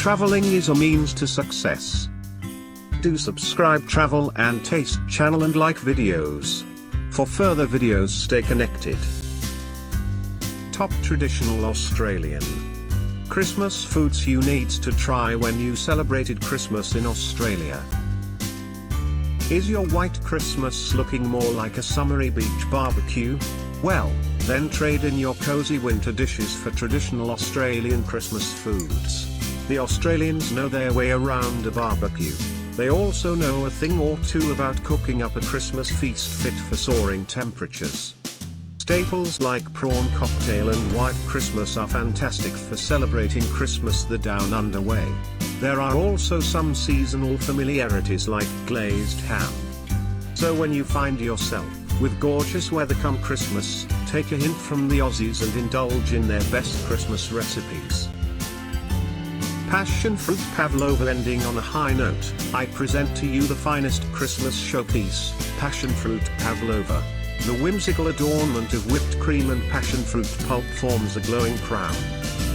Traveling is a means to success. Do subscribe Travel and Taste channel and like videos. For further videos, stay connected. Top traditional Australian Christmas foods you need to try when you celebrated Christmas in Australia. Is your white Christmas looking more like a summery beach barbecue? Well, then trade in your cozy winter dishes for traditional Australian Christmas foods. The Australians know their way around a barbecue. They also know a thing or two about cooking up a Christmas feast fit for soaring temperatures. Staples like Prawn Cocktail and White Christmas are fantastic for celebrating Christmas the Down Under way. There are also some seasonal familiarities like Glazed Ham. So when you find yourself with gorgeous weather come Christmas, take a hint from the Aussies and indulge in their best Christmas recipes. Passionfruit Pavlova. Ending on a high note, I present to you the finest Christmas showpiece, Passionfruit Pavlova. The whimsical adornment of whipped cream and passionfruit pulp forms a glowing crown.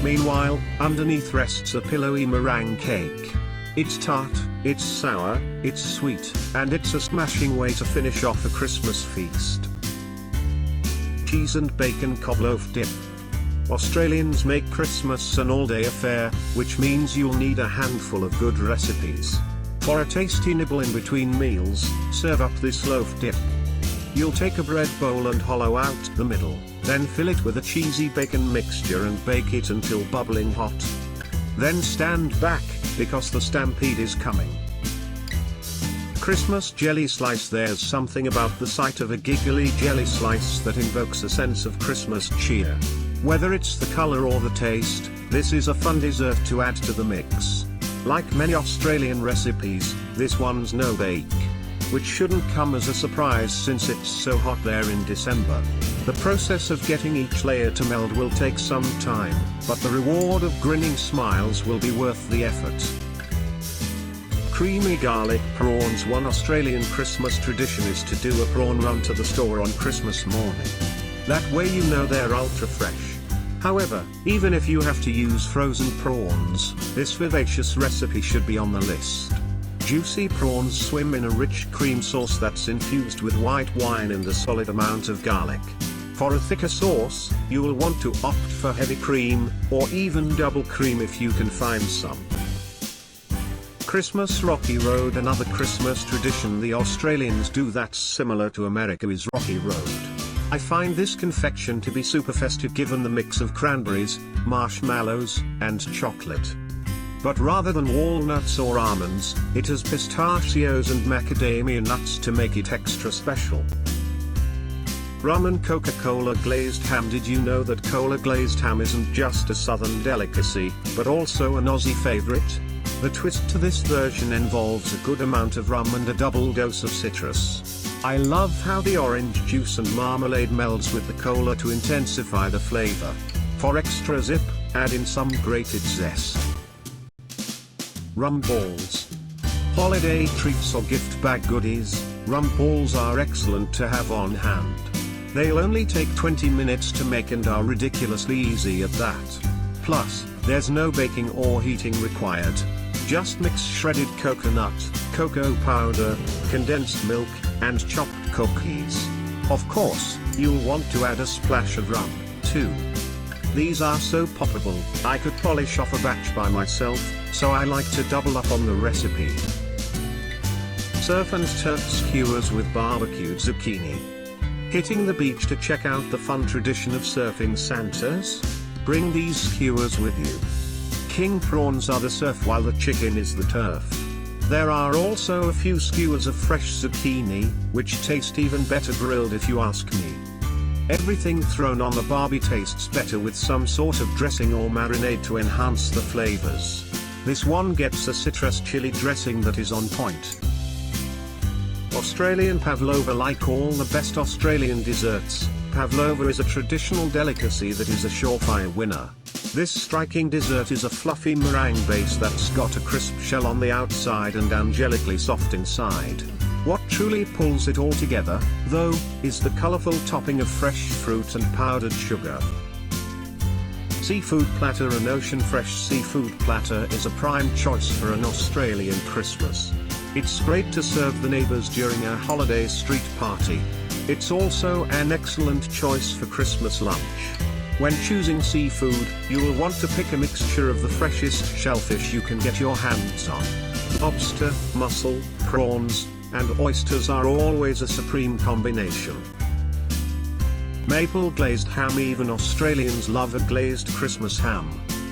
Meanwhile, underneath rests a pillowy meringue cake. It's tart, it's sour, it's sweet, and it's a smashing way to finish off a Christmas feast. Cheese and bacon cob loaf dip. Australians make Christmas an all-day affair, which means you'll need a handful of good recipes. For a tasty nibble in between meals, serve up this loaf dip. You'll take a bread bowl and hollow out the middle, then fill it with a cheesy bacon mixture and bake it until bubbling hot. Then stand back, because the stampede is coming. Christmas jelly slice. There's something about the sight of a giggly jelly slice that invokes a sense of Christmas cheer. Whether it's the color or the taste, this is a fun dessert to add to the mix. Like many Australian recipes, this one's no bake. Which shouldn't come as a surprise since it's so hot there in December. The process of getting each layer to meld will take some time, but the reward of grinning smiles will be worth the effort. Creamy garlic prawns. One Australian Christmas tradition is to do a prawn run to the store on Christmas morning. That way you know they're ultra fresh. However, even if you have to use frozen prawns, this vivacious recipe should be on the list. Juicy prawns swim in a rich cream sauce that's infused with white wine and a solid amount of garlic. For a thicker sauce, you'll want to opt for heavy cream, or even double cream if you can find some. Christmas Rocky Road. Another Christmas tradition the Australians do that's similar to America is Rocky Road. I find this confection to be super festive given the mix of cranberries, marshmallows, and chocolate. But rather than walnuts or almonds, it has pistachios and macadamia nuts to make it extra special. Rum and Coca-Cola glazed ham. Did you know that cola glazed ham isn't just a southern delicacy, but also an Aussie favorite? The twist to this version involves a good amount of rum and a double dose of citrus. I love how the orange juice and marmalade melds with the cola to intensify the flavor. For extra zip, add in some grated zest. Rum Balls. Holiday treats or gift bag goodies, rum balls are excellent to have on hand. They'll only take 20 minutes to make and are ridiculously easy at that. Plus, there's no baking or heating required. Just mix shredded coconut, cocoa powder, condensed milk, and chopped cookies. Of course, you'll want to add a splash of rum, too. These are so poppable, I could polish off a batch by myself, so I like to double up on the recipe. Surf and turf skewers with barbecued zucchini. Hitting the beach to check out the fun tradition of surfing Santas? Bring these skewers with you. King prawns are the surf while the chicken is the turf. There are also a few skewers of fresh zucchini, which taste even better grilled if you ask me. Everything thrown on the barbie tastes better with some sort of dressing or marinade to enhance the flavors. This one gets a citrus chili dressing that is on point. Australian pavlova. Like all the best Australian desserts, pavlova is a traditional delicacy that is a surefire winner. This striking dessert is a fluffy meringue base that's got a crisp shell on the outside and angelically soft inside. What truly pulls it all together, though, is the colorful topping of fresh fruit and powdered sugar. Seafood platter. An ocean fresh seafood platter is a prime choice for an Australian Christmas. It's great to serve the neighbors during a holiday street party. It's also an excellent choice for Christmas lunch. When choosing seafood, you will want to pick a mixture of the freshest shellfish you can get your hands on. Lobster, mussel, prawns, and oysters are always a supreme combination. Maple glazed ham. Even Australians love a glazed Christmas ham.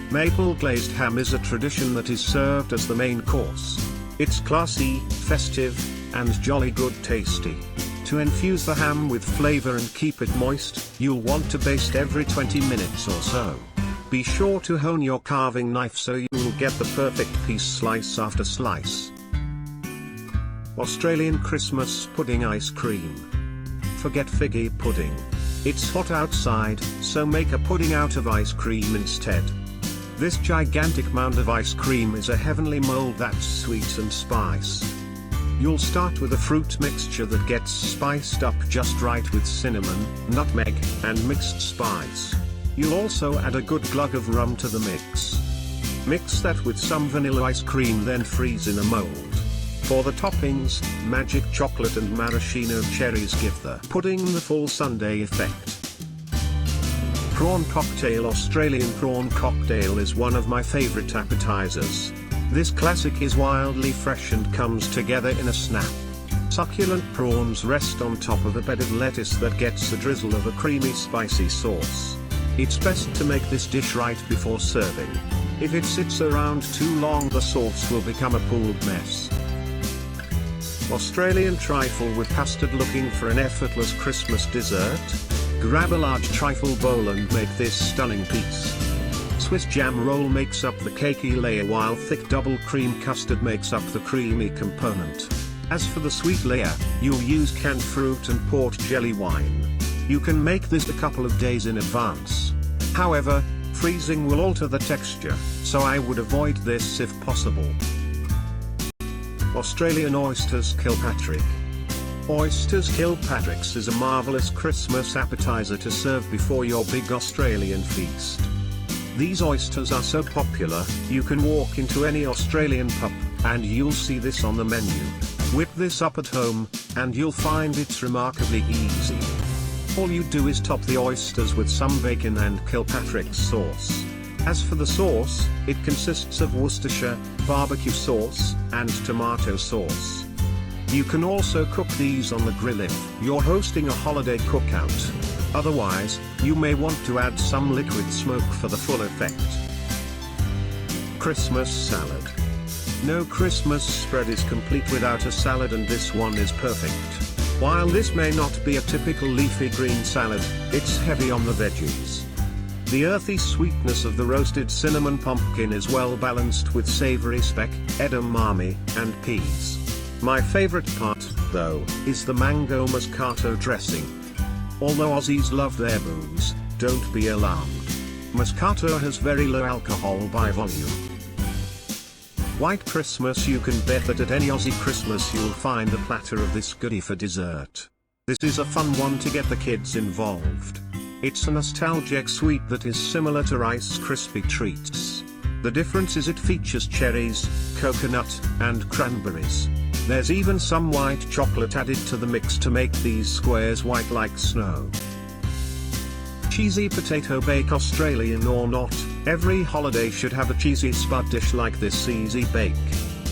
Maple glazed ham is a tradition that is served as the main course. It's classy, festive, and jolly good tasty. To infuse the ham with flavor and keep it moist, you'll want to baste every 20 minutes or so. Be sure to hone your carving knife so you'll get the perfect piece slice after slice. Australian Christmas pudding. Ice cream. Forget figgy pudding. It's hot outside, so make a pudding out of ice cream instead. This gigantic mound of ice cream is a heavenly mold that's sweet and spiced. You'll start with a fruit mixture that gets spiced up just right with cinnamon, nutmeg, and mixed spice. You'll also add a good glug of rum to the mix. Mix that with some vanilla ice cream, then freeze in a mold. For the toppings, magic chocolate and maraschino cherries give the pudding the full sundae effect. Prawn Cocktail. Australian prawn cocktail is one of my favorite appetizers. This classic is wildly fresh and comes together in a snap. Succulent prawns rest on top of a bed of lettuce that gets a drizzle of a creamy spicy sauce. It's best to make this dish right before serving. If it sits around too long, the sauce will become a pooled mess. Australian trifle with custard. Looking for an effortless Christmas dessert? Grab a large trifle bowl and make this stunning piece. Swiss jam roll makes up the cakey layer, while thick double cream custard makes up the creamy component. As for the sweet layer, you'll use canned fruit and port jelly wine. You can make this a couple of days in advance. However, freezing will alter the texture, so I would avoid this if possible. Australian oysters. Kilpatrick. Oysters. Kilpatricks is a marvelous Christmas appetizer to serve before your big Australian feast. These oysters are so popular, you can walk into any Australian pub, and you'll see this on the menu. Whip this up at home, and you'll find it's remarkably easy. All you do is top the oysters with some bacon and Kilpatrick sauce. As for the sauce, it consists of Worcestershire, barbecue sauce, and tomato sauce. You can also cook these on the grill if you're hosting a holiday cookout. Otherwise, you may want to add some liquid smoke for the full effect. Christmas salad. No Christmas spread is complete without a salad, and this one is perfect. While this may not be a typical leafy green salad, it's heavy on the veggies. The earthy sweetness of the roasted cinnamon pumpkin is well balanced with savory speck, edamame, and peas. My favorite part, though, is the mango Moscato dressing. Although Aussies love their booze, don't be alarmed. Moscato has very low alcohol by volume. White Christmas. You can bet that at any Aussie Christmas you'll find a platter of this goodie for dessert. This is a fun one to get the kids involved. It's a nostalgic sweet that is similar to Rice Krispie treats. The difference is it features cherries, coconut, and cranberries. There's even some white chocolate added to the mix to make these squares white like snow. Cheesy potato bake. Australian or not, every holiday should have a cheesy spud dish like this easy bake.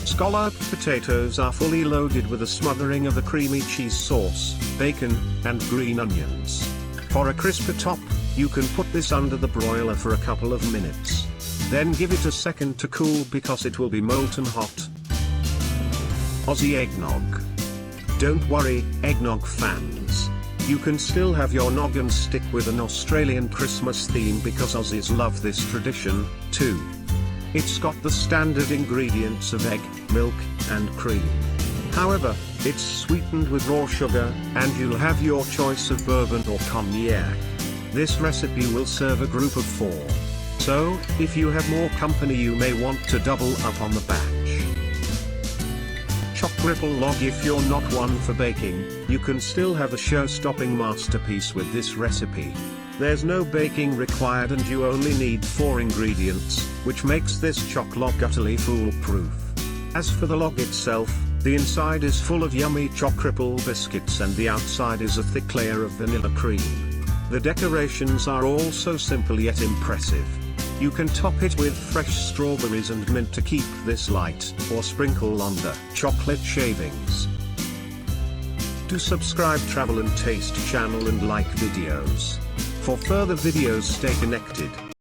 Scalloped potatoes are fully loaded with a smothering of a creamy cheese sauce, bacon, and green onions. For a crisper top, you can put this under the broiler for a couple of minutes. Then give it a second to cool because it will be molten hot. Aussie Eggnog. Don't worry, eggnog fans. You can still have your noggin stick with an Australian Christmas theme because Aussies love this tradition, too. It's got the standard ingredients of egg, milk, and cream. However, it's sweetened with raw sugar, and you'll have your choice of bourbon or cognac. This recipe will serve a group of 4. So, if you have more company, you may want to double up on the batch. Choc Ripple Log. If you're not one for baking, you can still have a show-stopping masterpiece with this recipe. There's no baking required and you only need 4 ingredients, which makes this choc log utterly foolproof. As for the log itself, the inside is full of yummy choc ripple biscuits and the outside is a thick layer of vanilla cream. The decorations are also simple yet impressive. You can top it with fresh strawberries and mint to keep this light, or sprinkle on the chocolate shavings. Do subscribe Travel and Taste channel and like videos. For further videos, stay connected.